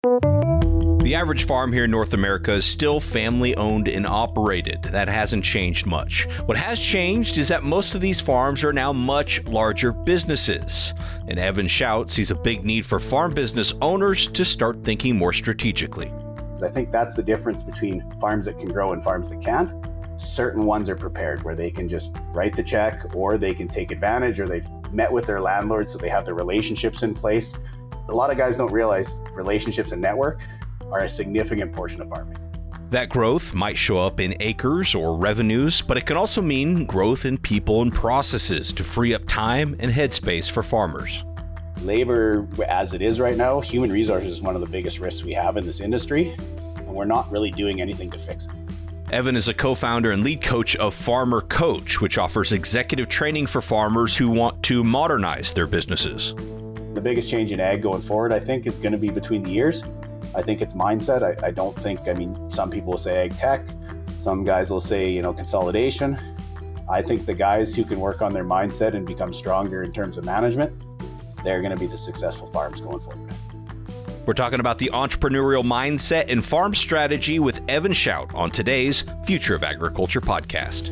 The average farm here in North America is still family owned and operated. That hasn't changed much. What has changed is that most of these farms are now much larger businesses. And Evan Shout sees a big need for farm business owners to start thinking more strategically. I think that's the difference between farms that can grow and farms that can't. Certain ones are prepared where they can just write the check, or they can take advantage, or they've met with their landlords so they have the relationships in place. A lot of guys don't realize relationships and network are a significant portion of farming. That growth might show up in acres or revenues, but it can also mean growth in people and processes to free up time and headspace for farmers. Labor, as it is right now, human resources is one of the biggest risks we have in this industry, and we're not really doing anything to fix it. Evan is a co-founder and lead coach of Farmer Coach, which offers executive training for farmers who want to modernize their businesses. The biggest change in ag going forward, I think, is going to be between the years. I think it's mindset. I don't think, some people will say ag tech. Some guys will say, consolidation. I think the guys who can work on their mindset and become stronger in terms of management, they're going to be the successful farms going forward. We're talking about the entrepreneurial mindset and farm strategy with Evan Shout on today's Future of Agriculture podcast.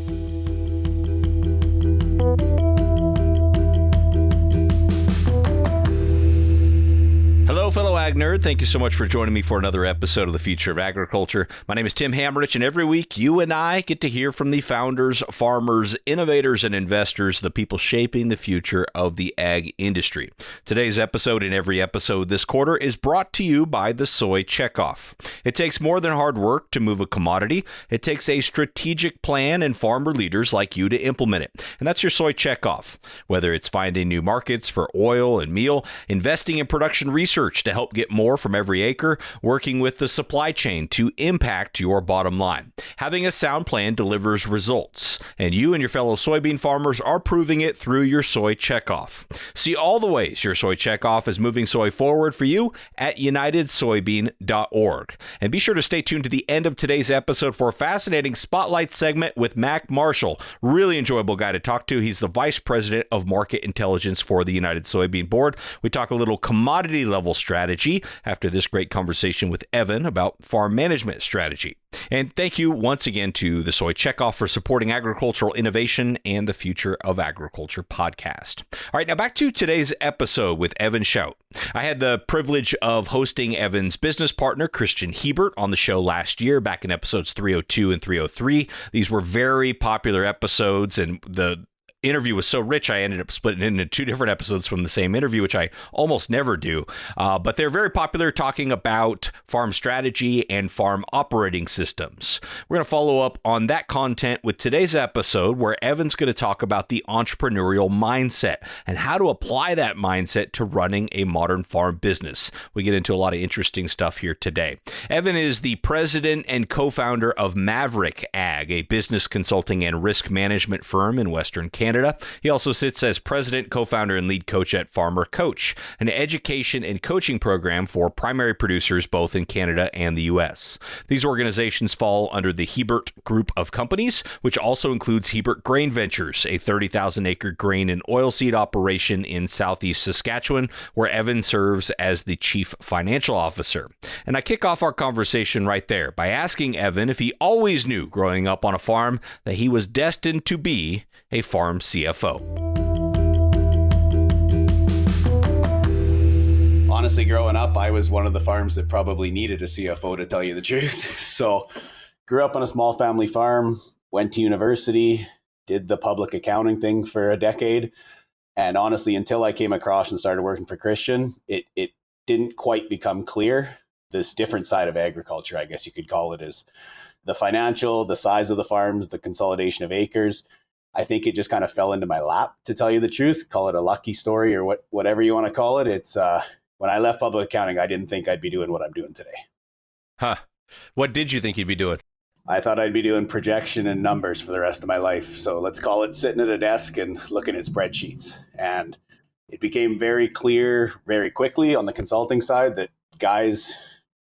Hello, fellow ag nerd. Thank you so much for joining me for another episode of the Future of Agriculture. My name is Tim Hamrich, and every week you and I get to hear from the founders, farmers, innovators, and investors, the people shaping the future of the ag industry. Today's episode and every episode this quarter is brought to you by the Soy Checkoff. It takes more than hard work to move a commodity. It takes a strategic plan and farmer leaders like you to implement it. And that's your Soy Checkoff. Whether it's finding new markets for oil and meal, investing in production research to help get more from every acre, working with the supply chain to impact your bottom line. Having a sound plan delivers results, and you and your fellow soybean farmers are proving it through your Soy Checkoff. See all the ways your Soy Checkoff is moving soy forward for you at unitedsoybean.org. And be sure to stay tuned to the end of today's episode for a fascinating spotlight segment with Mac Marshall. Really enjoyable guy to talk to. He's the Vice President of Market Intelligence for the United Soybean Board. We talk a little commodity level strategy after this great conversation with Evan about farm management strategy. And thank you once again to the Soy Checkoff for supporting agricultural innovation and the Future of Agriculture podcast. All right, now back to today's episode with Evan Shout. I had the privilege of hosting Evan's business partner, Kristjan Hebert, on the show last year, back in episodes 302 and 303. These were very popular episodes, and the interview was so rich, I ended up splitting it into two different episodes from the same interview, which I almost never do. But they're very popular, talking about farm strategy and farm operating systems. We're going to follow up on that content with today's episode, where Evan's going to talk about the entrepreneurial mindset and how to apply that mindset to running a modern farm business. We get into a lot of interesting stuff here today. Evan is the president and co-founder of Maverick Ag, a business consulting and risk management firm in Western Canada. He also sits as president, co-founder, and lead coach at Farmer Coach, an education and coaching program for primary producers both in Canada and the U.S. These organizations fall under the Hebert Group of Companies, which also includes Hebert Grain Ventures, a 30,000-acre grain and oilseed operation in southeast Saskatchewan, where Evan serves as the chief financial officer. And I kick off our conversation right there by asking Evan if he always knew growing up on a farm that he was destined to be a farm CFO. Honestly, growing up, I was one of the farms that probably needed a CFO, to tell you the truth. So grew up on a small family farm, went to university, did the public accounting thing for a decade. And honestly, until I came across and started working for Kristjan, it didn't quite become clear. This different side of agriculture, I guess you could call it, is the financial, the size of the farms, the consolidation of acres. I think it just kind of fell into my lap, to tell you the truth. Call it a lucky story or whatever you want to call it. It's when I left public accounting, I didn't think I'd be doing what I'm doing today. Huh. What did you think you'd be doing? I thought I'd be doing projection and numbers for the rest of my life. So let's call it sitting at a desk and looking at spreadsheets. And it became very clear very quickly on the consulting side that guys,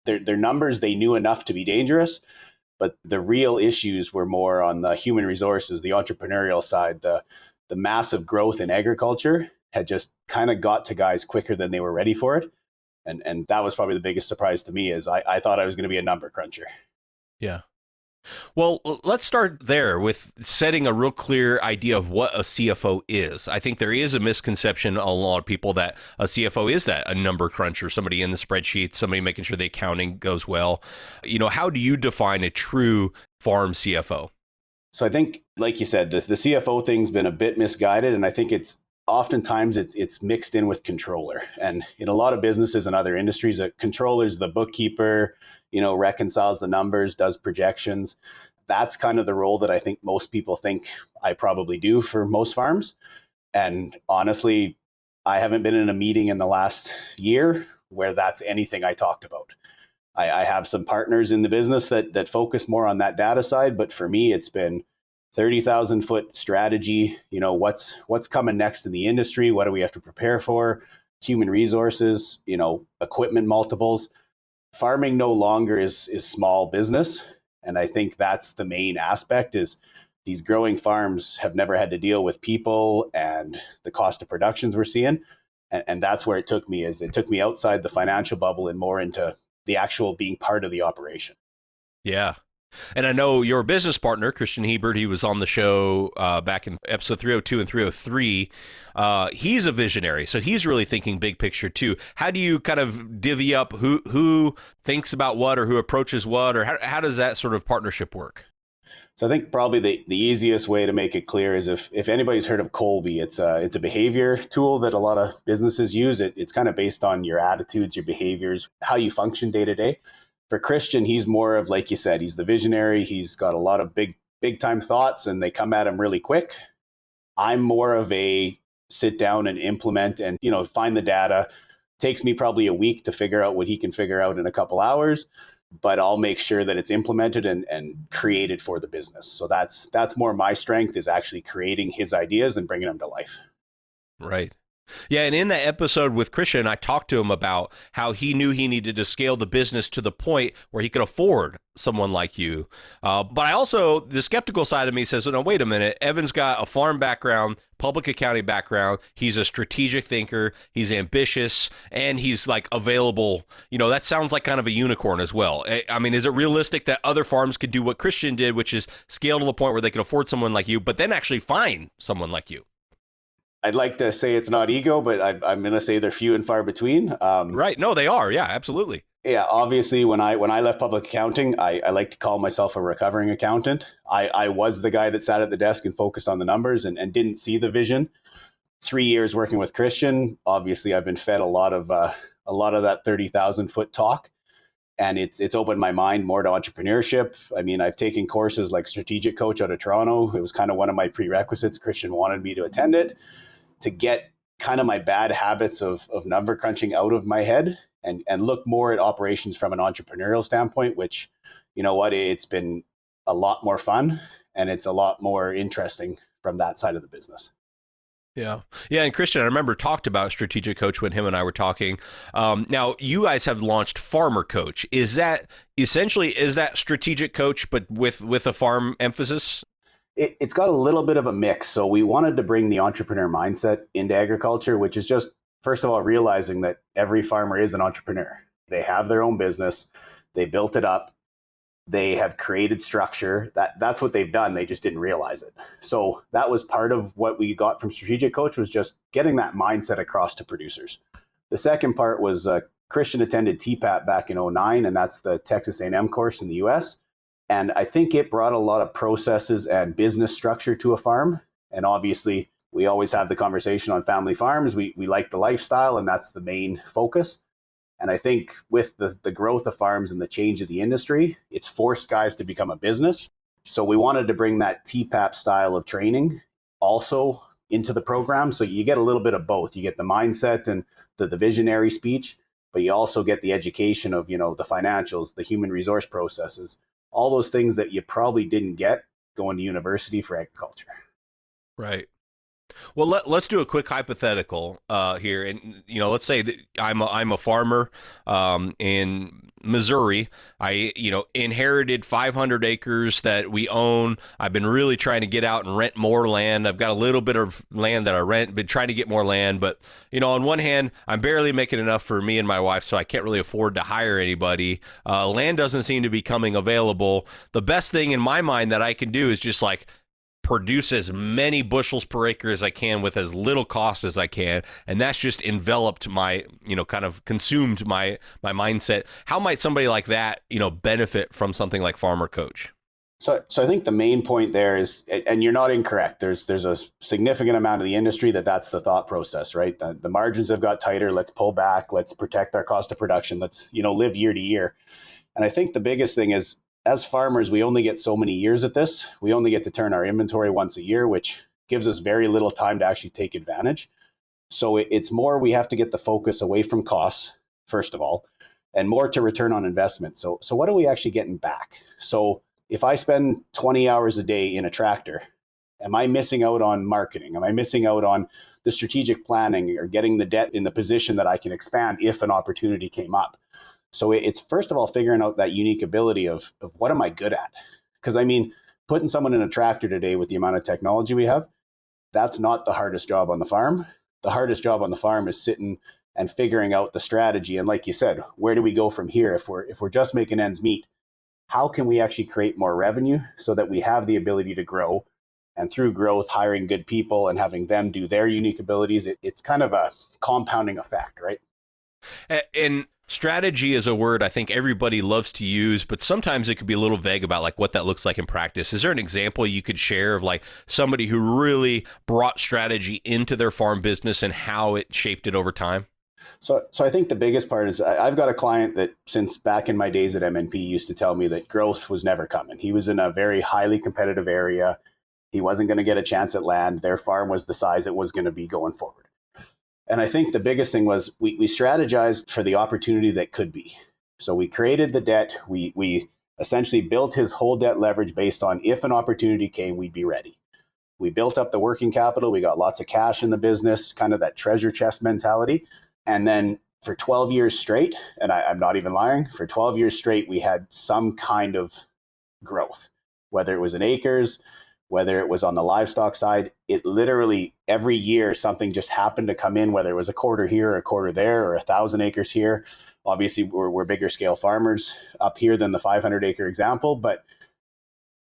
their numbers, they knew enough to be dangerous. But the real issues were more on the human resources, the entrepreneurial side. The massive growth in agriculture had just kind of got to guys quicker than they were ready for it. And that was probably the biggest surprise to me is I thought I was going to be a number cruncher. Yeah. Well, let's start there with setting a real clear idea of what a CFO is. I think there is a misconception a lot of people that a CFO is that a number cruncher, somebody in the spreadsheet, somebody making sure the accounting goes well. How do you define a true farm CFO? So I think, like you said, the CFO thing's been a bit misguided, and I think oftentimes it's mixed in with controller. And in a lot of businesses and other industries, a controller is the bookkeeper, reconciles the numbers, does projections. That's kind of the role that I think most people think I probably do for most farms. And honestly, I haven't been in a meeting in the last year where that's anything I talked about. I have some partners in the business that focus more on that data side, but for me, it's been 30,000 foot strategy. What's coming next in the industry? What do we have to prepare for? Human resources, equipment multiples. Farming no longer is small business. And I think that's the main aspect is these growing farms have never had to deal with people and the cost of productions we're seeing. And that's where it took me outside the financial bubble and more into the actual being part of the operation. Yeah. And I know your business partner, Kristjan Hebert, he was on the show back in episode 302 and 303. He's a visionary, so he's really thinking big picture too. How do you kind of divvy up who thinks about what or who approaches what, or how does that sort of partnership work? So I think probably the easiest way to make it clear is if anybody's heard of Colby, it's a behavior tool that a lot of businesses use. It's kind of based on your attitudes, your behaviors, how you function day to day. For Kristjan, he's more of, like you said, he's the visionary. He's got a lot of big time thoughts and they come at him really quick. I'm more of a sit down and implement and, find the data. Takes me probably a week to figure out what he can figure out in a couple hours, but I'll make sure that it's implemented and created for the business. So that's more my strength, is actually creating his ideas and bringing them to life. Right. Yeah, and in that episode with Kristjan, I talked to him about how he knew he needed to scale the business to the point where he could afford someone like you. But I also, the skeptical side of me says, no, wait a minute. Evan's got a farm background, public accounting background. He's a strategic thinker. He's ambitious, and he's like available. That sounds like kind of a unicorn as well. I mean, is it realistic that other farms could do what Kristjan did, which is scale to the point where they could afford someone like you, but then actually find someone like you? I'd like to say it's not ego, but I'm going to say they're few and far between. Right. No, they are. Yeah, absolutely. Yeah, obviously, when I left public accounting, I like to call myself a recovering accountant. I was the guy that sat at the desk and focused on the numbers and didn't see the vision. 3 years working with Kristjan, obviously, I've been fed a lot of that 30,000 foot talk, and it's opened my mind more to entrepreneurship. I mean, I've taken courses like Strategic Coach out of Toronto. It was kind of one of my prerequisites. Kristjan wanted me to attend it to get kind of my bad habits of number crunching out of my head and look more at operations from an entrepreneurial standpoint, which, it's been a lot more fun and it's a lot more interesting from that side of the business. Yeah. Yeah. And Kristjan, I remember talked about Strategic Coach when him and I were talking. Now, you guys have launched Farmer Coach. Is that Strategic Coach, but with a farm emphasis? It's got a little bit of a mix. So we wanted to bring the entrepreneur mindset into agriculture, which is just, first of all, realizing that every farmer is an entrepreneur. They have their own business. They built it up. They have created structure. That's what they've done. They just didn't realize it. So that was part of what we got from Strategic Coach, was just getting that mindset across to producers. The second part was Kristjan attended TPAT back in 2009, and that's the Texas A&M course in the US. And I think it brought a lot of processes and business structure to a farm. And obviously, we always have the conversation on family farms. We like the lifestyle, and that's the main focus. And I think with the growth of farms and the change of the industry, it's forced guys to become a business. So we wanted to bring that TPAP style of training also into the program. So you get a little bit of both. You get the mindset and the visionary speech, but you also get the education of, the financials, the human resource processes, all those things that you probably didn't get going to university for agriculture. Right. Well, let's do a quick hypothetical here, and let's say that I'm a farmer, and Missouri. I, inherited 500 acres that we own. I've been really trying to get out and rent more land. I've got a little bit of land that I rent, been trying to get more land. But, on one hand, I'm barely making enough for me and my wife, so I can't really afford to hire anybody. Land doesn't seem to be coming available. The best thing in my mind that I can do is just like produce as many bushels per acre as I can with as little cost as I can. And that's just enveloped my, kind of consumed my mindset. How might somebody like that, benefit from something like Farmer Coach? So I think the main point there is, and you're not incorrect, there's a significant amount of the industry that's the thought process, right? The margins have got tighter. Let's pull back. Let's protect our cost of production. Let's, live year to year. And I think the biggest thing is, as farmers, we only get so many years at this. We only get to turn our inventory once a year, which gives us very little time to actually take advantage. So it's more, we have to get the focus away from costs, first of all, and more to return on investment. So what are we actually getting back? So if I spend 20 hours a day in a tractor, am I missing out on marketing? Am I missing out on the strategic planning or getting the debt in the position that I can expand if an opportunity came up? So it's first of all figuring out that unique ability of what am I good at? Because putting someone in a tractor today with the amount of technology we have, that's not the hardest job on the farm. The hardest job on the farm is sitting and figuring out the strategy. And like you said, where do we go from here? If we're just making ends meet, how can we actually create more revenue so that we have the ability to grow? And through growth, hiring good people and having them do their unique abilities, it's kind of a compounding effect, right? And strategy is a word I think everybody loves to use, but sometimes it could be a little vague about like what that looks like in practice. Is there an example you could share of like somebody who really brought strategy into their farm business and how it shaped it over time? So I think the biggest part is I've got a client that since back in my days at MNP used to tell me that growth was never coming. He was in a very highly competitive area. He wasn't going to get a chance at land. Their farm was the size it was going to be going forward. And I think the biggest thing was we strategized for the opportunity that could be. So we created the debt. We essentially built his whole debt leverage based on if an opportunity came, we'd be ready. We built up the working capital. We got lots of cash in the business, kind of that treasure chest mentality. And then for 12 years straight, and I'm not even lying, for 12 years straight, we had some kind of growth, whether it was in acres, whether it was on the livestock side. It literally every year something just happened to come in, whether it was a quarter here or a quarter there or 1,000 acres here. Obviously, we're bigger scale farmers up here than the 500 acre example, but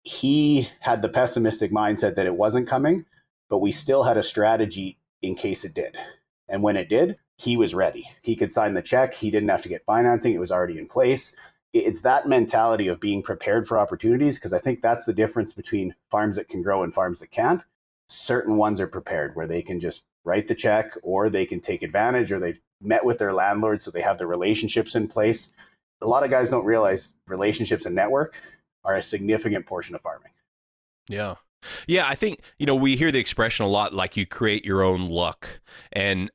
he had the pessimistic mindset that it wasn't coming, but we still had a strategy in case it did. And when it did, he was ready. He could sign the check. He didn't have to get financing. It was already in place. It's that mentality of being prepared for opportunities, because I think that's the difference between farms that can grow and farms that can't. Certain ones are prepared where they can just write the check, or they can take advantage, or they've met with their landlord, so they have the relationships in place. A lot of guys don't realize relationships and network are a significant portion of farming. Yeah. Yeah, I think, we hear the expression a lot, like you create your own luck. And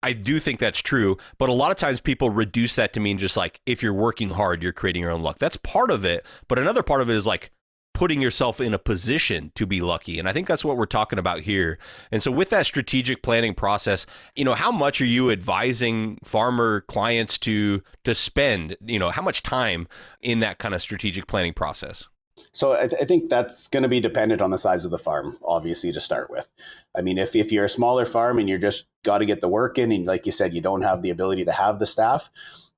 I do think that's true, but a lot of times people reduce that to mean just like, if you're working hard, you're creating your own luck. That's part of it, but another part of it is like putting yourself in a position to be lucky. And I think that's what we're talking about here. And so with that strategic planning process, how much are you advising farmer clients to spend, how much time in that kind of strategic planning process? So I think that's going to be dependent on the size of the farm, obviously, to start with. If you're a smaller farm and you're just got to get the work in, and like you said, you don't have the ability to have the staff,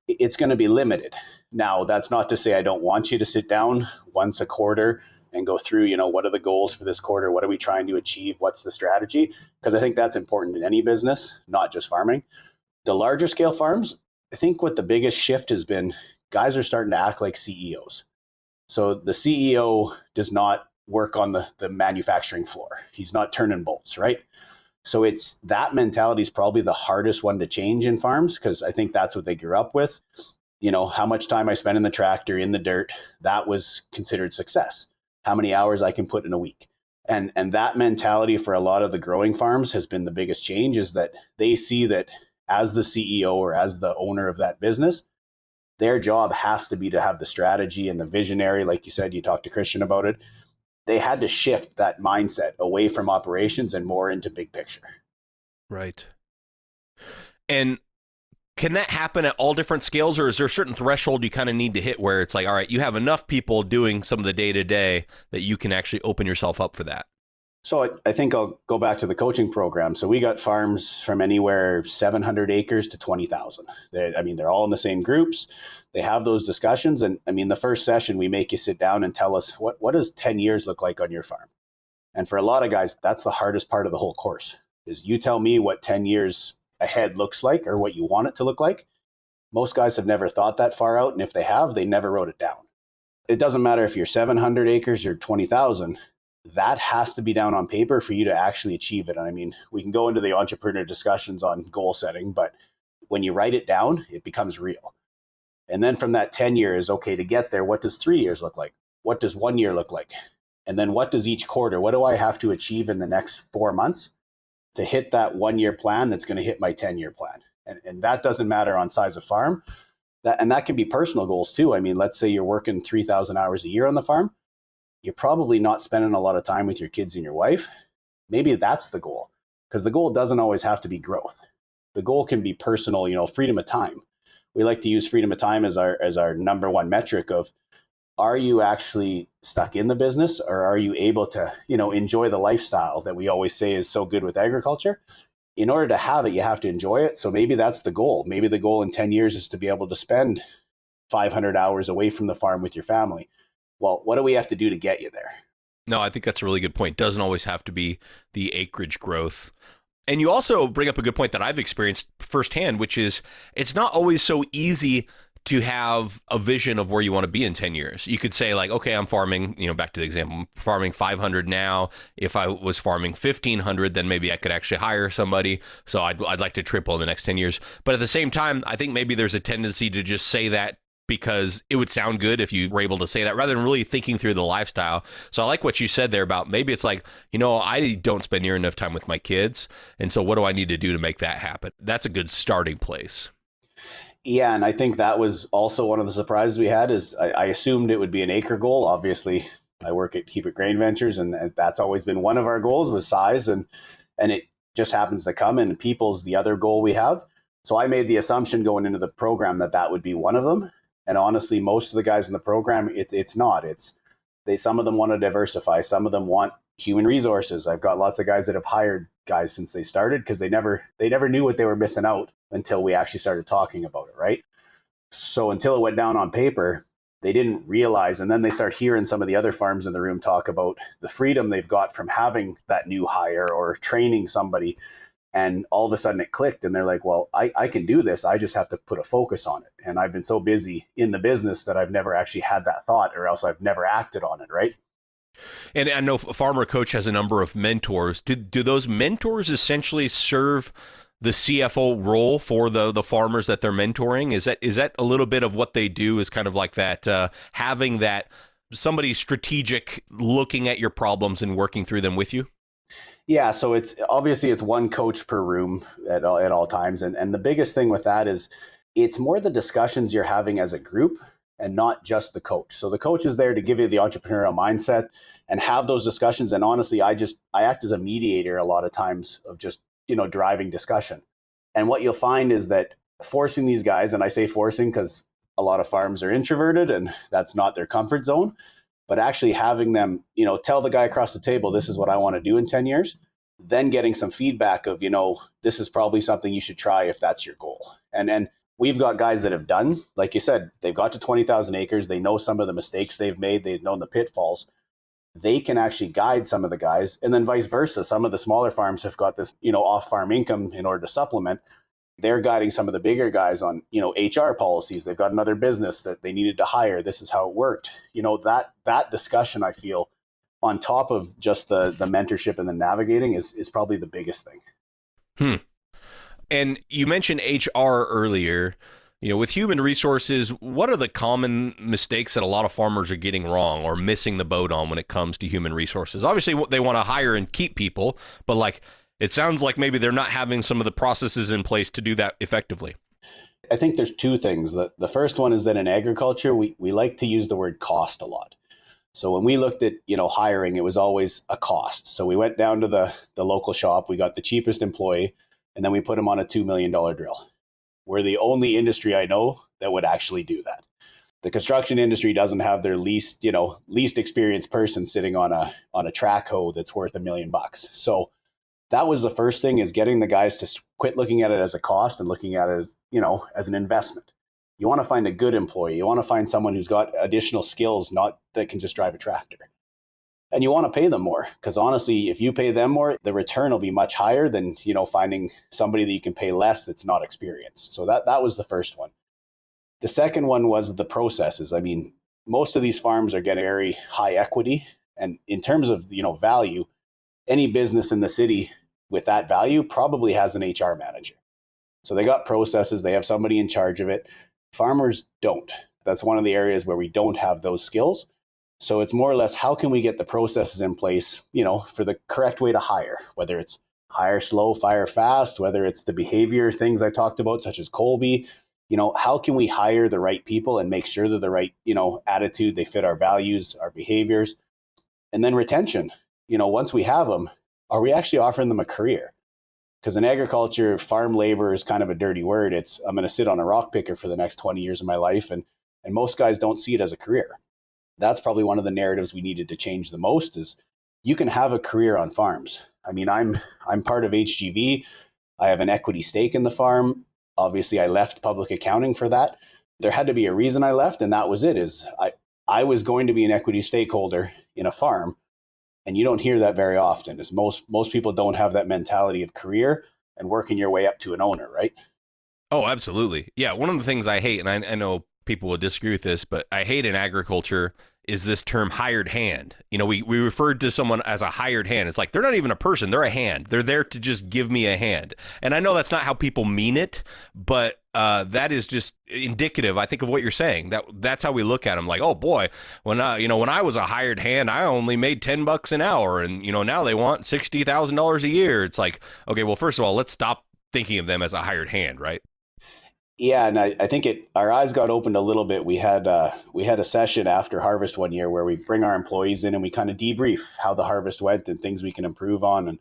it's going to be limited. Now, that's not to say I don't want you to sit down once a quarter and go through, what are the goals for this quarter? What are we trying to achieve? What's the strategy? Because I think that's important in any business, not just farming. The larger scale farms, I think what the biggest shift has been, guys are starting to act like CEOs. So the CEO does not work on the manufacturing floor. He's not turning bolts, right? So it's that mentality is probably the hardest one to change in farms, because I think that's what they grew up with. How much time I spend in the tractor, in the dirt, that was considered success. How many hours I can put in a week. And that mentality for a lot of the growing farms has been the biggest change, is that they see that as the CEO or as the owner of that business, their job has to be to have the strategy and the visionary. Like you said, you talked to Kristjan about it. They had to shift that mindset away from operations and more into big picture. Right. And Can that happen at all different scales, or is there a certain threshold you kind of need to hit where it's like, all right, you have enough people doing some of the day-to-day that you can actually open yourself up for that? So I think I'll go back to the coaching program. So we got farms from anywhere 700 acres to 20,000. They're all in the same groups. They have those discussions. And I mean, the first session, we make you sit down and tell us what does 10 years look like on your farm? And for a lot of guys, that's the hardest part of the whole course is you tell me what 10 years ahead looks like or what you want it to look like. Most guys have never thought that far out. And if they have, they never wrote it down. It doesn't matter if you're 700 acres or 20,000. That has to be down on paper for you to actually achieve it. And I mean, we can go into the entrepreneur discussions on goal setting, but when you write it down, it becomes real. And then from that 10 years, okay, to get there, what does 3 years look like? What does 1 year look like? And then what does each quarter, what do I have to achieve in the next 4 months to hit that 1 year plan that's going to hit my 10-year plan? And that doesn't matter on size of farm. That can be personal goals too. I mean, let's say you're working 3,000 hours a year on the farm. You're probably not spending a lot of time with your kids and your wife. Maybe that's the goal, because the goal doesn't always have to be growth. The goal can be personal, freedom of time. We like to use freedom of time as our number one metric of, are you actually stuck in the business, or are you able to, enjoy the lifestyle that we always say is so good with agriculture? In order to have it, you have to enjoy it. So maybe that's the goal. Maybe the goal in 10 years is to be able to spend 500 hours away from the farm with your family. Well, what do we have to do to get you there? No, I think that's a really good point. Doesn't always have to be the acreage growth. And you also bring up a good point that I've experienced firsthand, which is it's not always so easy to have a vision of where you want to be in 10 years. You could say like, okay, I'm farming, back to the example, I'm farming 500 now. If I was farming 1,500, then maybe I could actually hire somebody. So I'd like to triple in the next 10 years. But at the same time, I think maybe there's a tendency to just say that because it would sound good if you were able to say that rather than really thinking through the lifestyle. So I like what you said there about maybe it's like, I don't spend near enough time with my kids. And so what do I need to do to make that happen? That's a good starting place. Yeah, and I think that was also one of the surprises we had is I assumed it would be an acre goal. Obviously, I work at Hebert Grain Ventures, and that's always been one of our goals was size, and it just happens to come, and people's the other goal we have. So I made the assumption going into the program that would be one of them. And honestly, most of the guys in the program, it's not. Some of them want to diversify. Some of them want human resources. I've got lots of guys that have hired guys since they started because they never knew what they were missing out until we actually started talking about it, right? So until it went down on paper, they didn't realize. And then they start hearing some of the other farms in the room talk about the freedom they've got from having that new hire or training somebody. And all of a sudden it clicked and they're like, well, I can do this. I just have to put a focus on it. And I've been so busy in the business that I've never actually had that thought, or else I've never acted on it, right? And I know Farmer Coach has a number of mentors. Do those mentors essentially serve the CFO role for the farmers that they're mentoring? Is that a little bit of what they do, is kind of like that, having that somebody strategic looking at your problems and working through them with you? Yeah, so it's one coach per room at all times. And the biggest thing with that is it's more the discussions you're having as a group and not just the coach. So the coach is there to give you the entrepreneurial mindset and have those discussions. And honestly, I act as a mediator a lot of times of just, driving discussion. And what you'll find is that forcing these guys, and I say forcing because a lot of farms are introverted and that's not their comfort zone, but actually having them, tell the guy across the table, this is what I want to do in 10 years, then getting some feedback of, this is probably something you should try if that's your goal. And we've got guys that have done, like you said, they've got to 20,000 acres. They know some of the mistakes they've made. They've known the pitfalls. They can actually guide some of the guys, and then vice versa. Some of the smaller farms have got this, off-farm income in order to supplement. They're guiding some of the bigger guys on, HR policies. They've got another business that they needed to hire. This is how it worked. That discussion, I feel, on top of just the mentorship and the navigating is probably the biggest thing. And you mentioned HR earlier. With human resources, what are the common mistakes that a lot of farmers are getting wrong or missing the boat on when it comes to human resources? Obviously, they want to hire and keep people, but it sounds like maybe they're not having some of the processes in place to do that effectively. I think there's two things. The first one is that in agriculture, we like to use the word cost a lot. So when we looked at, hiring, it was always a cost. So we went down to the local shop, we got the cheapest employee, and then we put him on a $2 million drill. We're the only industry I know that would actually do that. The construction industry doesn't have their least experienced person sitting on a track hoe that's worth $1 million. So that was the first thing, is getting the guys to quit looking at it as a cost and looking at it as, as an investment. You want to find a good employee. You want to find someone who's got additional skills, not that can just drive a tractor. And you want to pay them more, because honestly, if you pay them more, the return will be much higher than, finding somebody that you can pay less that's not experienced. So that was the first one. The second one was the processes. I mean, most of these farms are getting very high equity. And in terms of, value, any business in the city with that value probably has an HR manager. So they got processes, they have somebody in charge of it. Farmers don't. That's one of the areas where we don't have those skills. So it's more or less, how can we get the processes in place, for the correct way to hire, whether it's hire slow, fire fast, whether it's the behavior things I talked about, such as Colby. How can we hire the right people and make sure they're the right, attitude, they fit our values, our behaviors, and then retention. Once we have them, are we actually offering them a career? Because in agriculture, farm labor is kind of a dirty word. It's, I'm going to sit on a rock picker for the next 20 years of my life. And most guys don't see it as a career. That's probably one of the narratives we needed to change the most, is you can have a career on farms. I mean, I'm part of HGV. I have an equity stake in the farm. Obviously, I left public accounting for that. There had to be a reason I left, and that was it, is I was going to be an equity stakeholder in a farm. And you don't hear that very often, is most people don't have that mentality of career and working your way up to an owner, right? Oh, absolutely. Yeah. One of the things I hate, and I know people will disagree with this, but I hate in agriculture is this term hired hand. We referred to someone as a hired hand. It's like, they're not even a person, they're a hand. They're there to just give me a hand. And I know that's not how people mean it, but that is just indicative, I think, of what you're saying. That's how we look at them. Like, oh boy, when I was a hired hand, I only made $10 an hour, and now they want $60,000 a year. It's like, okay, well, first of all, let's stop thinking of them as a hired hand, right? Yeah, and I think our eyes got opened a little bit. We had a session after harvest one year where we bring our employees in and we kind of debrief how the harvest went and things we can improve on. And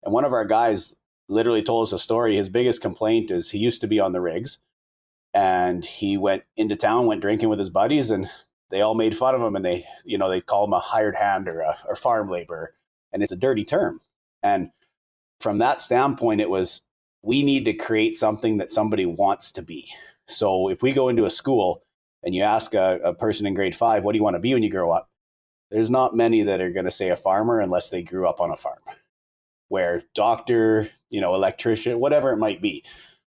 one of our guys literally told us a story. His biggest complaint is he used to be on the rigs, and he went into town, went drinking with his buddies, and they all made fun of him, and they call him a hired hand or farm laborer, and it's a dirty term. And from that standpoint, it was, we need to create something that somebody wants to be. So if we go into a school and you ask a person in grade 5, what do you want to be when you grow up? There's not many that are going to say a farmer unless they grew up on a farm, where doctor, electrician, whatever it might be.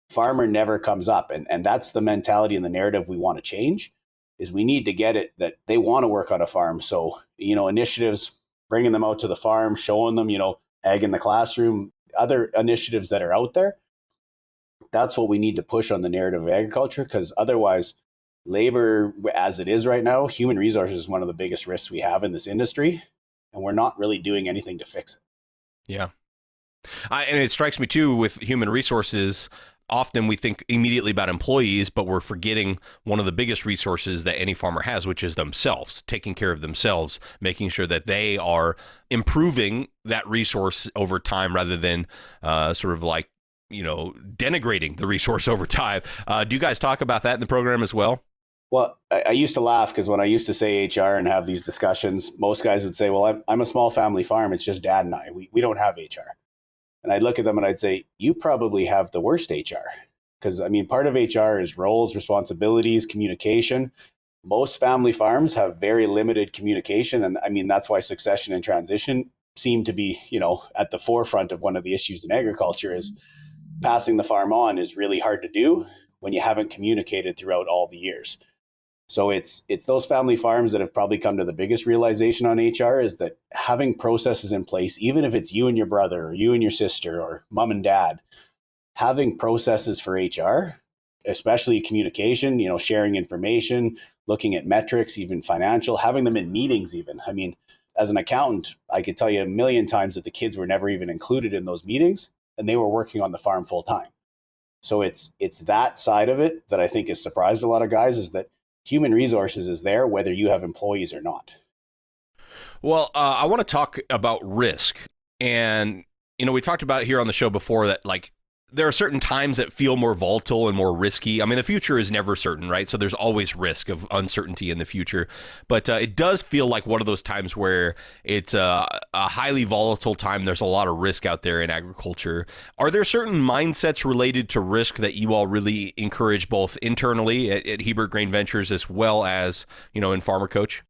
Farmer never comes up. And that's the mentality and the narrative we want to change, is we need to get it that they want to work on a farm. So, initiatives, bringing them out to the farm, showing them, ag in the classroom, other initiatives that are out there. That's what we need to push on the narrative of agriculture, because otherwise, labor as it is right now, human resources is one of the biggest risks we have in this industry, and we're not really doing anything to fix it. Yeah. And it strikes me too, with human resources, often we think immediately about employees, but we're forgetting one of the biggest resources that any farmer has, which is themselves, taking care of themselves, making sure that they are improving that resource over time, rather than sort of like, denigrating the resource over time. Do you guys talk about that in the program as well? Well, I used to laugh, because when I used to say HR and have these discussions, most guys would say, well, I'm a small family farm. It's just dad and I. We don't have HR. And I'd look at them and I'd say, you probably have the worst HR. Because, part of HR is roles, responsibilities, communication. Most family farms have very limited communication. And that's why succession and transition seem to be, at the forefront of one of the issues in agriculture, is passing the farm on is really hard to do when you haven't communicated throughout all the years. So it's those family farms that have probably come to the biggest realization on HR, is that having processes in place, even if it's you and your brother or you and your sister or mom and dad, having processes for HR, especially communication, sharing information, looking at metrics, even financial, having them in meetings even. As an accountant, I could tell you a million times that the kids were never even included in those meetings, and they were working on the farm full time. So it's that side of it that I think has surprised a lot of guys, is that human resources is there whether you have employees or not. Well, I want to talk about risk. And, we talked about it here on the show before, that like there are certain times that feel more volatile and more risky. I mean, the future is never certain, right? So there's always risk of uncertainty in the future. But it does feel like one of those times where it's a highly volatile time. There's a lot of risk out there in agriculture. Are there certain mindsets related to risk that you all really encourage both internally at Hebert Grain Ventures as well as, in Farmer Coach?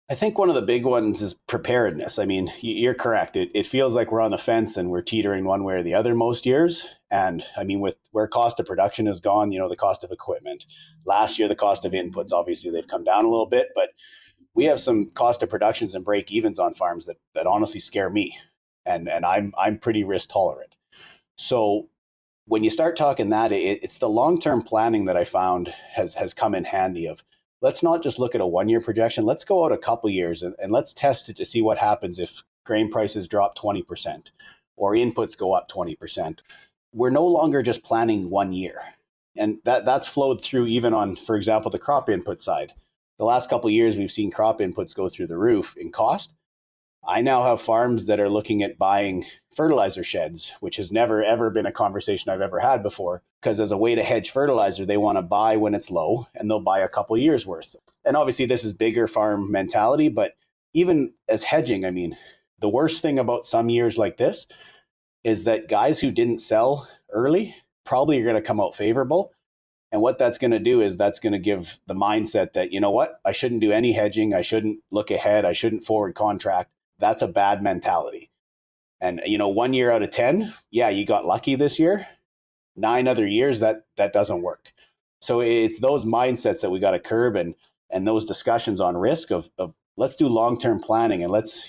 I think one of the big ones is preparedness. I mean, you're correct. It feels like we're on the fence and we're teetering one way or the other most years. And I mean, with where cost of production has gone, the cost of equipment. Last year, the cost of inputs, obviously they've come down a little bit, but we have some cost of productions and break evens on farms that honestly scare me. And I'm pretty risk tolerant. So when you start talking that, it's the long-term planning that I found has come in handy of, let's not just look at a 1 year projection. Let's go out a couple years and let's test it to see what happens if grain prices drop 20% or inputs go up 20%. We're no longer just planning 1 year. And that's flowed through even on, for example, the crop input side. The last couple of years, we've seen crop inputs go through the roof in cost. I now have farms that are looking at buying fertilizer sheds, which has never, ever been a conversation I've ever had before, because as a way to hedge fertilizer, they want to buy when it's low and they'll buy a couple years worth. And obviously this is bigger farm mentality, but even as hedging, I mean, the worst thing about some years like this is that guys who didn't sell early probably are going to come out favorable. And what that's going to do is that's going to give the mindset that, you know what, I shouldn't do any hedging. I shouldn't look ahead. I shouldn't forward contract. That's a bad mentality. And, 1 year out of 10, yeah, you got lucky this year. 9 other years, that doesn't work. So it's those mindsets that we got to curb and those discussions on risk of let's do long-term planning and let's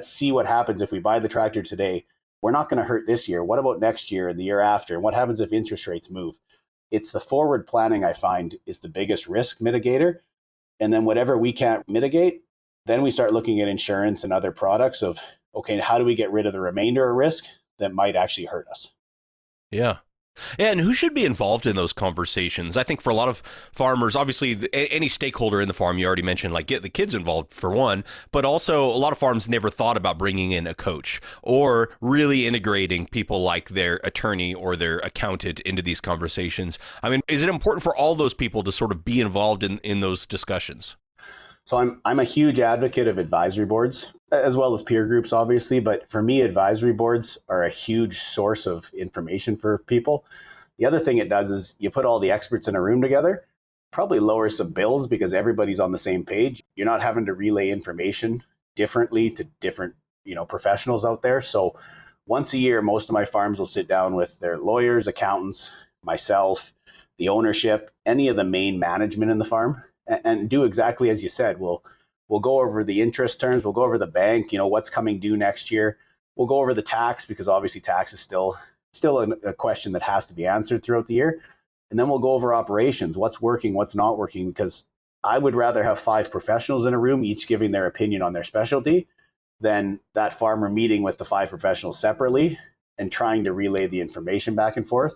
see what happens if we buy the tractor today. We're not going to hurt this year. What about next year and the year after? And what happens if interest rates move? It's the forward planning I find is the biggest risk mitigator. And then whatever we can't mitigate, then we start looking at insurance and other products of, okay, how do we get rid of the remainder of risk that might actually hurt us? Yeah. And who should be involved in those conversations? I think for a lot of farmers, obviously, any stakeholder in the farm, you already mentioned, like get the kids involved for one, but also a lot of farms never thought about bringing in a coach or really integrating people like their attorney or their accountant into these conversations. I mean, is it important for all those people to sort of be involved in those discussions? So I'm a huge advocate of advisory boards, as well as peer groups, obviously. But for me, advisory boards are a huge source of information for people. The other thing it does is you put all the experts in a room together, probably lowers some bills because everybody's on the same page. You're not having to relay information differently to different, professionals out there. So once a year, most of my farms will sit down with their lawyers, accountants, myself, the ownership, any of the main management in the farm, and do exactly as you said. We'll go over the interest terms. We'll go over the bank, what's coming due next year. We'll go over the tax because obviously tax is still a question that has to be answered throughout the year. And then we'll go over operations, what's working, what's not working, because I would rather have 5 professionals in a room, each giving their opinion on their specialty, than that farmer meeting with the 5 professionals separately and trying to relay the information back and forth.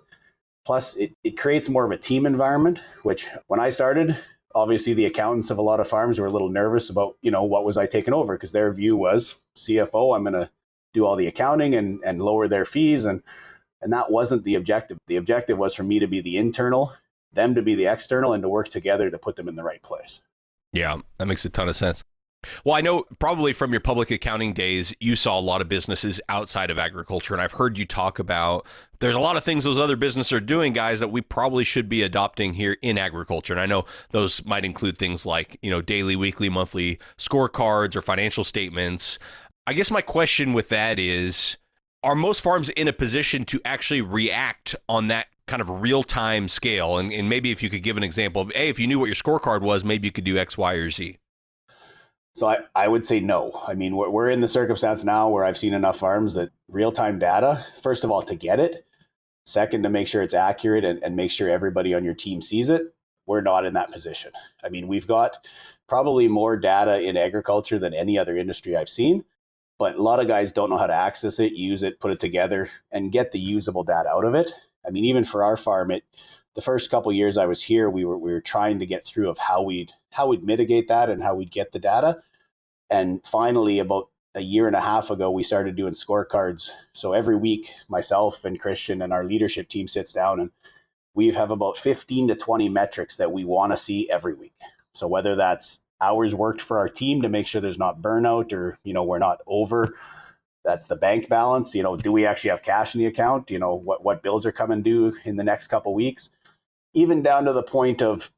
Plus, it creates more of a team environment, which when I started, obviously, the accountants of a lot of farms were a little nervous about, what was I taking over? Because their view was CFO, I'm going to do all the accounting and lower their fees. And that wasn't the objective. The objective was for me to be the internal, them to be the external, and to work together to put them in the right place. Yeah, that makes a ton of sense. Well, I know probably from your public accounting days, you saw a lot of businesses outside of agriculture. And I've heard you talk about there's a lot of things those other businesses are doing, guys, that we probably should be adopting here in agriculture. And I know those might include things like, daily, weekly, monthly scorecards or financial statements. I guess my question with that is, are most farms in a position to actually react on that kind of real-time scale? And maybe if you could give an example of, hey, if you knew what your scorecard was, maybe you could do X, Y, or Z. So I would say no. I mean, we're in the circumstance now where I've seen enough farms that real-time data, first of all, to get it, second, to make sure it's accurate and make sure everybody on your team sees it, we're not in that position. I mean, we've got probably more data in agriculture than any other industry I've seen, but a lot of guys don't know how to access it, use it, put it together, and get the usable data out of it. I mean, even for our farm, the first couple of years I was here, we were trying to get through of how we'd mitigate that and how we'd get the data. And finally, about a year and a half ago, we started doing scorecards. So every week, myself and Kristjan and our leadership team sits down, and we have about 15 to 20 metrics that we want to see every week. So whether that's hours worked for our team to make sure there's not burnout, or, we're not over, that's the bank balance. Do we actually have cash in the account? What bills are coming due in the next couple of weeks, even down to the point of,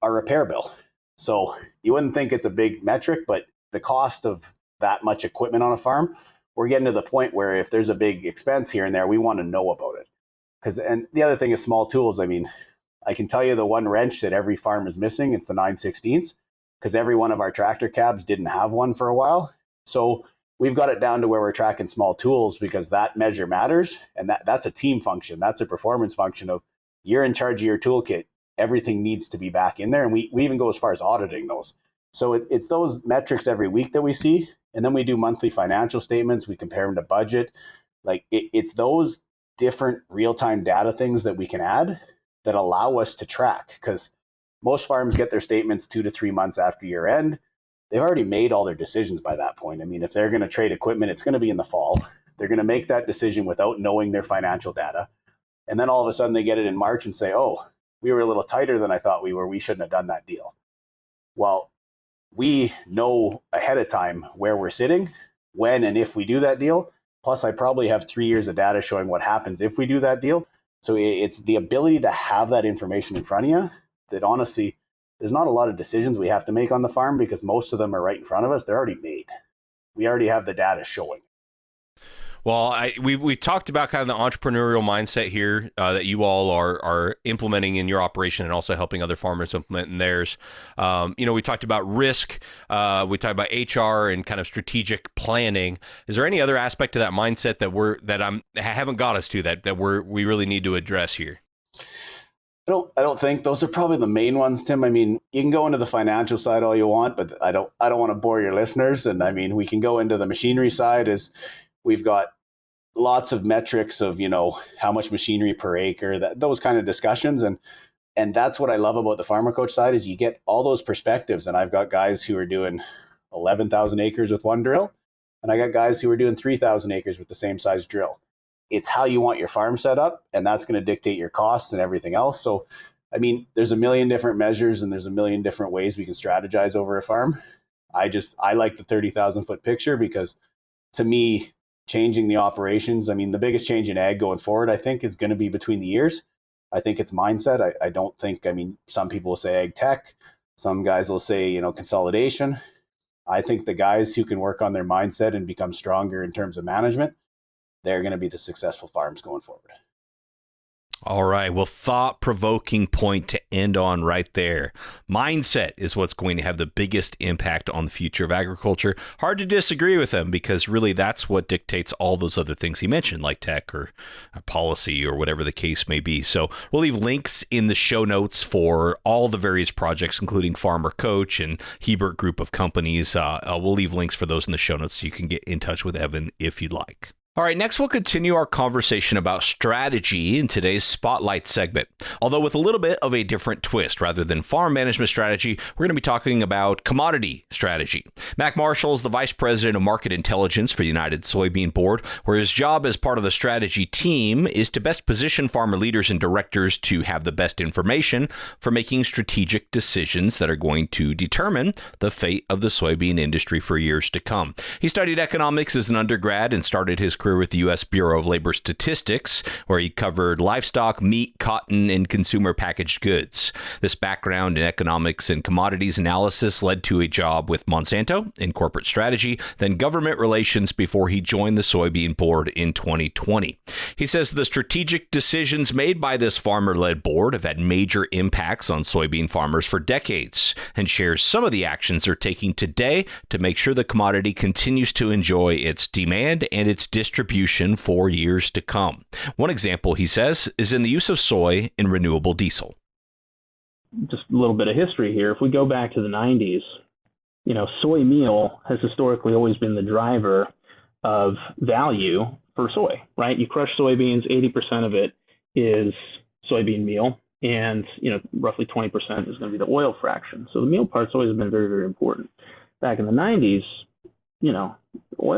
our repair bill. So you wouldn't think it's a big metric, but the cost of that much equipment on a farm, we're getting to the point where if there's a big expense here and there, we want to know about it. And the other thing is small tools. I mean, I can tell you the one wrench that every farm is missing, it's the 9/16, because every one of our tractor cabs didn't have one for a while. So we've got it down to where we're tracking small tools, because that measure matters. And that's a team function. That's a performance function of, you're in charge of your toolkit. Everything needs to be back in there. And we even go as far as auditing those. So it's those metrics every week that we see. And then we do monthly financial statements. We compare them to budget. Like it's those different real-time data things that we can add that allow us to track, because most farms get their statements 2 to 3 months after year end. They've already made all their decisions by that point. I mean, if they're going to trade equipment, it's going to be in the fall. They're going to make that decision without knowing their financial data. And then all of a sudden they get it in March and say, oh, we were a little tighter than I thought we were. We shouldn't have done that deal. Well, we know ahead of time where we're sitting, when and if we do that deal. Plus, I probably have 3 years of data showing what happens if we do that deal. So it's the ability to have that information in front of you that, honestly, there's not a lot of decisions we have to make on the farm, because most of them are right in front of us. They're already made. We already have the data showing. Well, we talked about kind of the entrepreneurial mindset here that you all are implementing in your operation, and also helping other farmers implement in theirs. We talked about risk. We talked about HR and kind of strategic planning. Is there any other aspect to that mindset that haven't got us to that we really need to address here? I don't think those are probably the main ones, Tim. I mean, you can go into the financial side all you want, but I don't want to bore your listeners. And I mean, we can go into the machinery side. As we've got lots of metrics of, how much machinery per acre, those kind of discussions. And that's what I love about the farmer coach side, is you get all those perspectives. And I've got guys who are doing 11,000 acres with one drill, and I got guys who are doing 3,000 acres with the same size drill. It's how you want your farm set up, and that's going to dictate your costs and everything else. So, I mean, there's a million different measures, and there's a million different ways we can strategize over a farm. I like the 30,000 foot picture, because to me, changing the operations, I mean, the biggest change in ag going forward, I think, is going to be between the years. I think it's mindset. I don't think, some people will say ag tech. Some guys will say, consolidation. I think the guys who can work on their mindset and become stronger in terms of management, they're going to be the successful farms going forward. All right. Well, thought-provoking point to end on right there. Mindset is what's going to have the biggest impact on the future of agriculture. Hard to disagree with him, because really that's what dictates all those other things he mentioned, like tech or policy or whatever the case may be. So we'll leave links in the show notes for all the various projects, including Farmer Coach and Hebert Group of Companies. We'll leave links for those in the show notes so you can get in touch with Evan if you'd like. All right, next we'll continue our conversation about strategy in today's Spotlight segment. Although with a little bit of a different twist. Rather than farm management strategy, we're going to be talking about commodity strategy. Mac Marshall is the Vice President of Market Intelligence for the United Soybean Board, where his job as part of the strategy team is to best position farmer leaders and directors to have the best information for making strategic decisions that are going to determine the fate of the soybean industry for years to come. He studied economics as an undergrad and started his career with the U.S. Bureau of Labor Statistics, where he covered livestock, meat, cotton, and consumer packaged goods. This background in economics and commodities analysis led to a job with Monsanto in corporate strategy, then government relations before he joined the Soybean Board in 2020. He says the strategic decisions made by this farmer-led board have had major impacts on soybean farmers for decades, and shares some of the actions they're taking today to make sure the commodity continues to enjoy its demand and its distribution for years to come. One example, he says, is in the use of soy in renewable diesel. Just a little bit of history here. If we go back to the 90s, soy meal has historically always been the driver of value for soy, right? You crush soybeans, 80% of it is soybean meal, and roughly 20% is going to be the oil fraction. So the meal part's always been very, very important. Back in the 90s, oil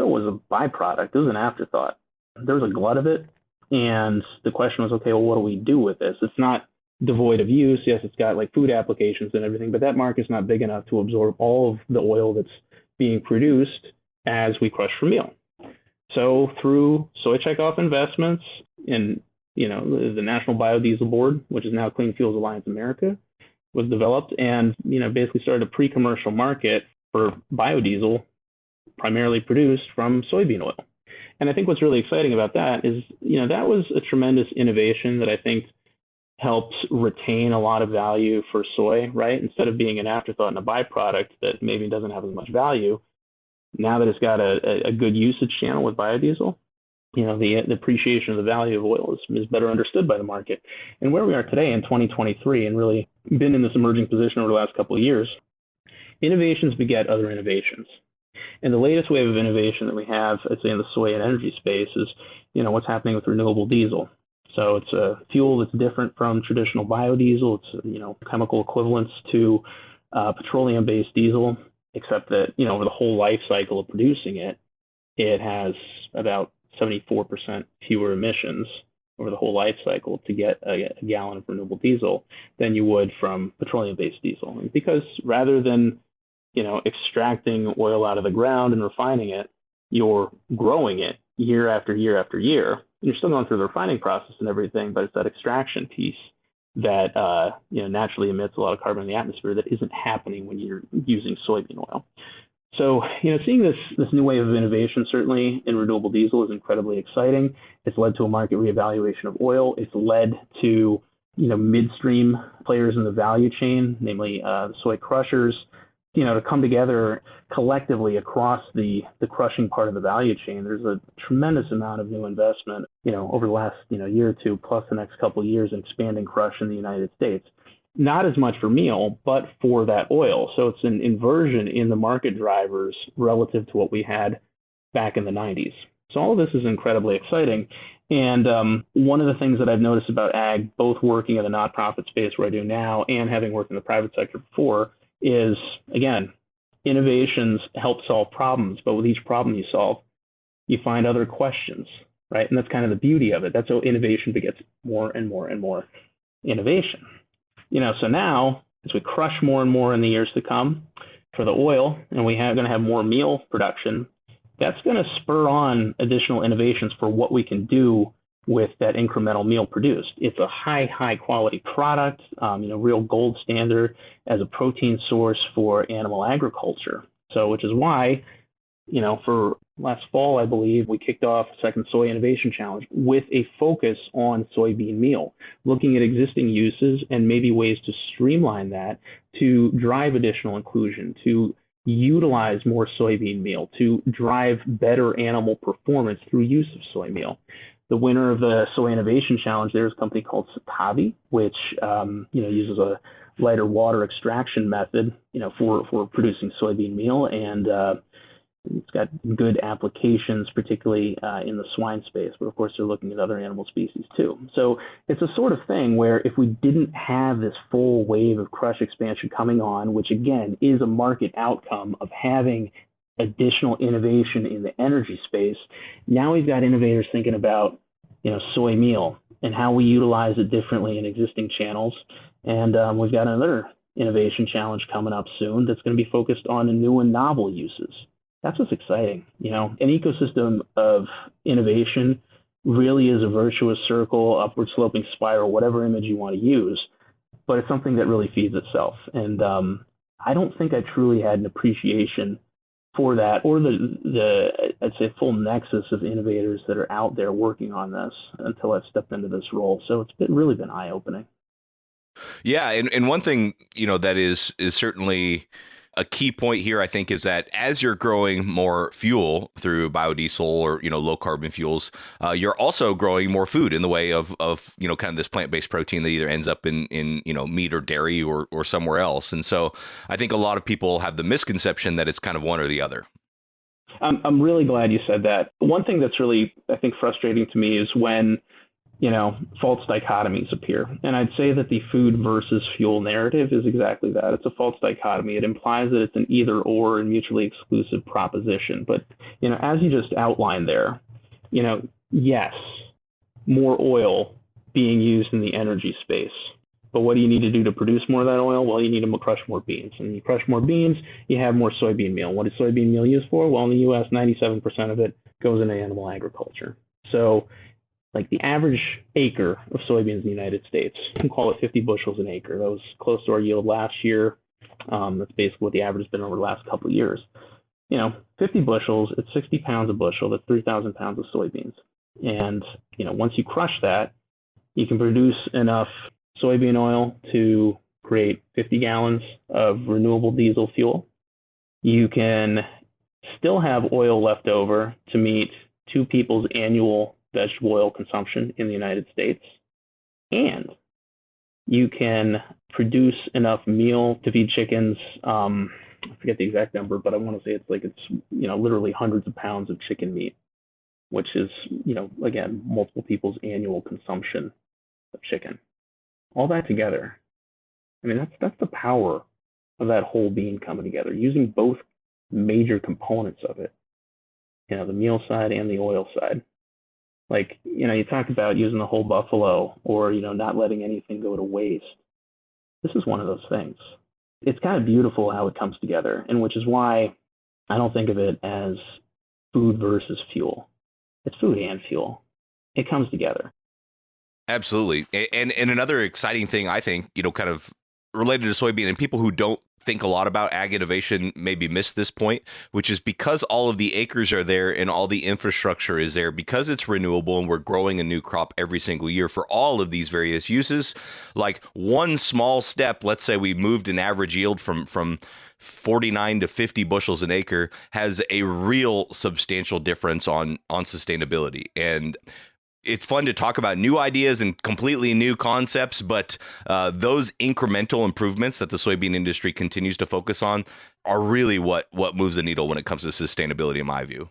was a byproduct. It was an afterthought. There was a glut of it. And the question was, okay, well, what do we do with this? It's not devoid of use. Yes, it's got like food applications and everything, but that market's not big enough to absorb all of the oil that's being produced as we crush for meal. So through soy checkoff investments in, the National Biodiesel Board, which is now Clean Fuels Alliance America, was developed and, basically started a pre-commercial market for biodiesel primarily produced from soybean oil. And I think what's really exciting about that is, that was a tremendous innovation that I think helps retain a lot of value for soy, right? Instead of being an afterthought and a byproduct that maybe doesn't have as much value, now that it's got a good usage channel with biodiesel, the appreciation of the value of oil is better understood by the market. And where we are today in 2023, and really been in this emerging position over the last couple of years, innovations beget other innovations. And the latest wave of innovation that we have, I'd say, in the soy and energy space is, what's happening with renewable diesel. So it's a fuel that's different from traditional biodiesel. It's, chemical equivalents to petroleum-based diesel, except that, over the whole life cycle of producing it, it has about 74% fewer emissions over the whole life cycle to get a gallon of renewable diesel than you would from petroleum-based diesel. And because rather than extracting oil out of the ground and refining it, you're growing it year after year after year. And you're still going through the refining process and everything, but it's that extraction piece that naturally emits a lot of carbon in the atmosphere that isn't happening when you're using soybean oil. So, seeing this new wave of innovation, certainly in renewable diesel, is incredibly exciting. It's led to a market reevaluation of oil. It's led to, midstream players in the value chain, namely soy crushers, to come together collectively across the crushing part of the value chain. There's a tremendous amount of new investment, over the last, year or two, plus the next couple of years in expanding crush in the United States. Not as much for meal, but for that oil. So it's an inversion in the market drivers relative to what we had back in the 90s. So all of this is incredibly exciting. And one of the things that I've noticed about ag, both working in the nonprofit space where I do now and having worked in the private sector before, is, again, innovations help solve problems, but with each problem you solve, you find other questions, right? And that's kind of the beauty of it. That's how innovation begets more and more and more innovation. So now, as we crush more and more in the years to come for the oil, and we are going to have more meal production, that's going to spur on additional innovations for what we can do with that incremental meal produced. It's a high quality product, real gold standard as a protein source for animal agriculture. So, which is why, for last fall, I believe, we kicked off a second Soy Innovation Challenge with a focus on soybean meal, looking at existing uses and maybe ways to streamline that to drive additional inclusion, to utilize more soybean meal, to drive better animal performance through use of soy meal. The winner of the Soy Innovation Challenge, there's a company called Satabi, which uses a lighter water extraction method, for producing soybean meal, and it's got good applications, particularly in the swine space. But of course, they're looking at other animal species too. So it's a sort of thing where if we didn't have this full wave of crush expansion coming on, which again is a market outcome of having additional innovation in the energy space, now we've got innovators thinking about, soy meal and how we utilize it differently in existing channels. And we've got another innovation challenge coming up soon that's going to be focused on the new and novel uses. That's what's exciting. An ecosystem of innovation really is a virtuous circle, upward sloping spiral, whatever image you want to use, but it's something that really feeds itself. And I don't think I truly had an appreciation for that, or the I'd say full nexus of innovators that are out there working on this until I've stepped into this role. So it's really been eye-opening. Yeah, and one thing, that is certainly a key point here, I think, is that as you're growing more fuel through biodiesel or, low carbon fuels, you're also growing more food in the way of kind of this plant-based protein that either ends up in meat or dairy or somewhere else. And so I think a lot of people have the misconception that it's kind of one or the other. I'm really glad you said that. One thing that's really, I think, frustrating to me is when false dichotomies appear. And I'd say that the food versus fuel narrative is exactly that. It's a false dichotomy. It implies that it's an either or and mutually exclusive proposition. But, as you just outlined there, yes, more oil being used in the energy space. But what do you need to do to produce more of that oil? Well, you need to crush more beans. And you crush more beans, you have more soybean meal. What is soybean meal used for? Well, in the U.S., 97% of it goes into animal agriculture. So, like the average acre of soybeans in the United States, we call it 50 bushels an acre. That was close to our yield last year. That's basically what the average has been over the last couple of years. 50 bushels, it's 60 pounds a bushel. That's 3,000 pounds of soybeans. And, once you crush that, you can produce enough soybean oil to create 50 gallons of renewable diesel fuel. You can still have oil left over to meet 2 people's annual vegetable oil consumption in the United States. And you can produce enough meal to feed chickens. I forget the exact number, but I want to say it's literally hundreds of pounds of chicken meat, which is, again, multiple people's annual consumption of chicken. All that together, that's the power of that whole bean coming together, using both major components of it, the meal side and the oil side. You talk about using the whole buffalo or, not letting anything go to waste. This is one of those things. It's kind of beautiful how it comes together, and which is why I don't think of it as food versus fuel. It's food and fuel. It comes together. Absolutely. And another exciting thing, I think, kind of related to soybean, and people who don't think a lot about ag innovation maybe miss this point, which is because all of the acres are there and all the infrastructure is there, because it's renewable and we're growing a new crop every single year for all of these various uses. Like one small step, let's say we moved an average yield from 49 to 50 bushels an acre, has a real substantial difference on sustainability. And it's fun to talk about new ideas and completely new concepts, but those incremental improvements that the soybean industry continues to focus on are really what moves the needle when it comes to sustainability, in my view.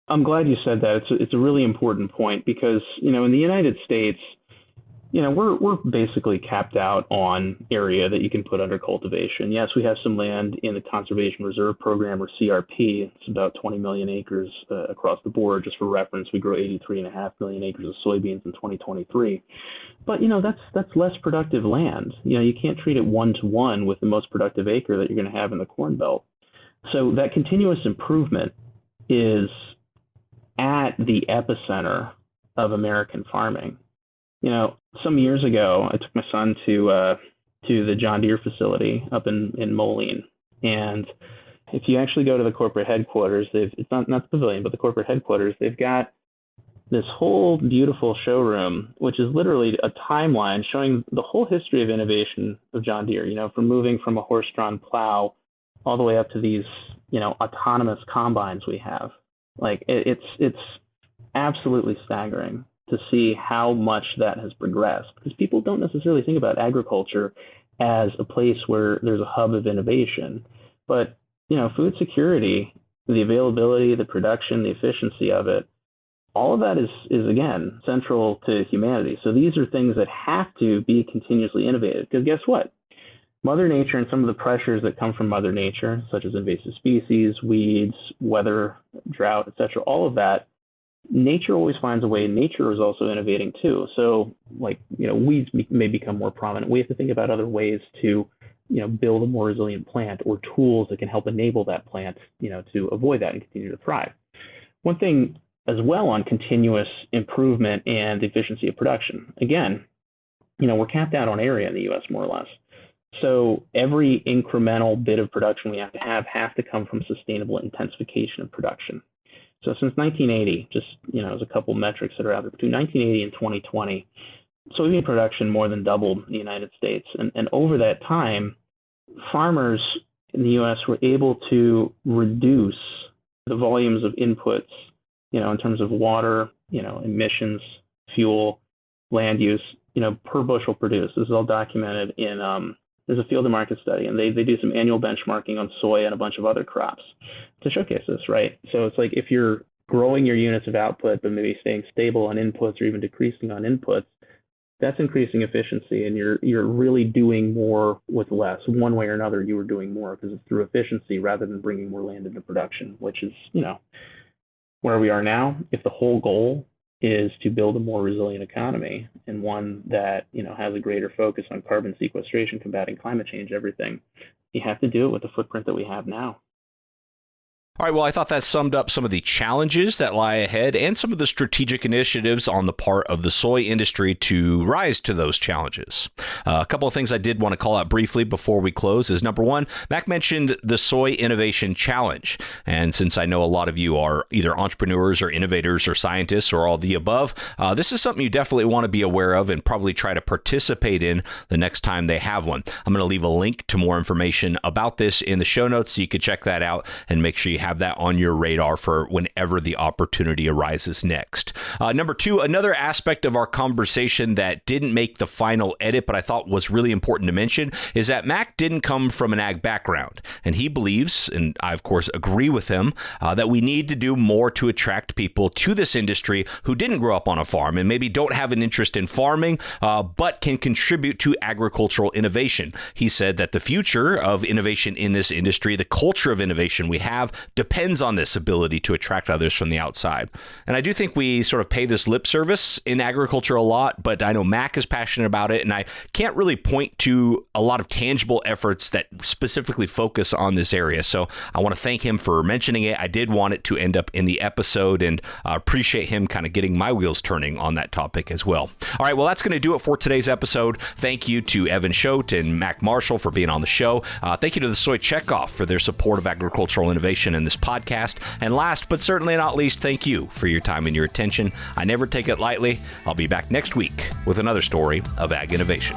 I'm glad you said that. It's a really important point because, in the United States, we're basically capped out on area that you can put under cultivation. Yes, we have some land in the Conservation Reserve Program, or CRP. It's about 20 million acres across the board. Just for reference, we grow 83.5 million acres of soybeans in 2023. But, that's less productive land. You can't treat it one-to-one with the most productive acre that you're going to have in the Corn Belt. So that continuous improvement is at the epicenter of American farming. Some years ago, I took my son to the John Deere facility up in Moline. And if you actually go to the corporate headquarters, it's not the pavilion, but the corporate headquarters, they've got this whole beautiful showroom, which is literally a timeline showing the whole history of innovation of John Deere, from moving from a horse-drawn plow all the way up to these, autonomous combines we have. It's absolutely staggering to see how much that has progressed, because people don't necessarily think about agriculture as a place where there's a hub of innovation. But, food security, the availability, the production, the efficiency of it, all of that is again, central to humanity. So these are things that have to be continuously innovated, because guess what? Mother Nature and some of the pressures that come from Mother Nature, such as invasive species, weeds, weather, drought, etc., all of that, nature always finds a way. Nature is also innovating too. So weeds may become more prominent. We have to think about other ways to, build a more resilient plant, or tools that can help enable that plant, to avoid that and continue to thrive. One thing as well on continuous improvement and efficiency of production. Again, we're capped out on area in the U.S. more or less. So every incremental bit of production we have to have has to come from sustainable intensification of production. So since 1980, just, there's a couple metrics that are out there. Between 1980 and 2020, soybean production more than doubled in the United States. And over that time, farmers in the U.S. were able to reduce the volumes of inputs, in terms of water, emissions, fuel, land use, per bushel produced. This is all documented in, there's a field and market study, and they do some annual benchmarking on soy and a bunch of other crops to showcase this, right? So it's like if you're growing your units of output, but maybe staying stable on inputs or even decreasing on inputs, that's increasing efficiency, and you're really doing more with less. One way or another, you are doing more because it's through efficiency rather than bringing more land into production, which is, where we are now. If the whole goal is to build a more resilient economy and one that, has a greater focus on carbon sequestration, combating climate change, everything, you have to do it with the footprint that we have now. All right, well, I thought that summed up some of the challenges that lie ahead and some of the strategic initiatives on the part of the soy industry to rise to those challenges. A couple of things I did want to call out briefly before we close is, number one, Mac mentioned the Soy Innovation Challenge. And since I know a lot of you are either entrepreneurs or innovators or scientists or all the above, this is something you definitely want to be aware of and probably try to participate in the next time they have one. I'm going to leave a link to more information about this in the show notes so you can check that out and make sure you have that on your radar for whenever the opportunity arises next. Number two, another aspect of our conversation that didn't make the final edit, but I thought was really important to mention, is that Mac didn't come from an ag background. And he believes, and I of course agree with him, that we need to do more to attract people to this industry who didn't grow up on a farm and maybe don't have an interest in farming, but can contribute to agricultural innovation. He said that the future of innovation in this industry, the culture of innovation we have, depends on this ability to attract others from the outside. And I do think we sort of pay this lip service in agriculture a lot, but I know Mac is passionate about it, and I can't really point to a lot of tangible efforts that specifically focus on this area. So I want to thank him for mentioning it. I did want it to end up in the episode, and appreciate him kind of getting my wheels turning on that topic as well. All right, well, that's going to do it for today's episode. Thank you to Evan Schote and Mac Marshall for being on the show. Thank you to the Soy Checkoff for their support of agricultural innovation in this podcast. And last but certainly not least, thank you for your time and your attention. I never take it lightly. I'll be back next week with another story of ag innovation.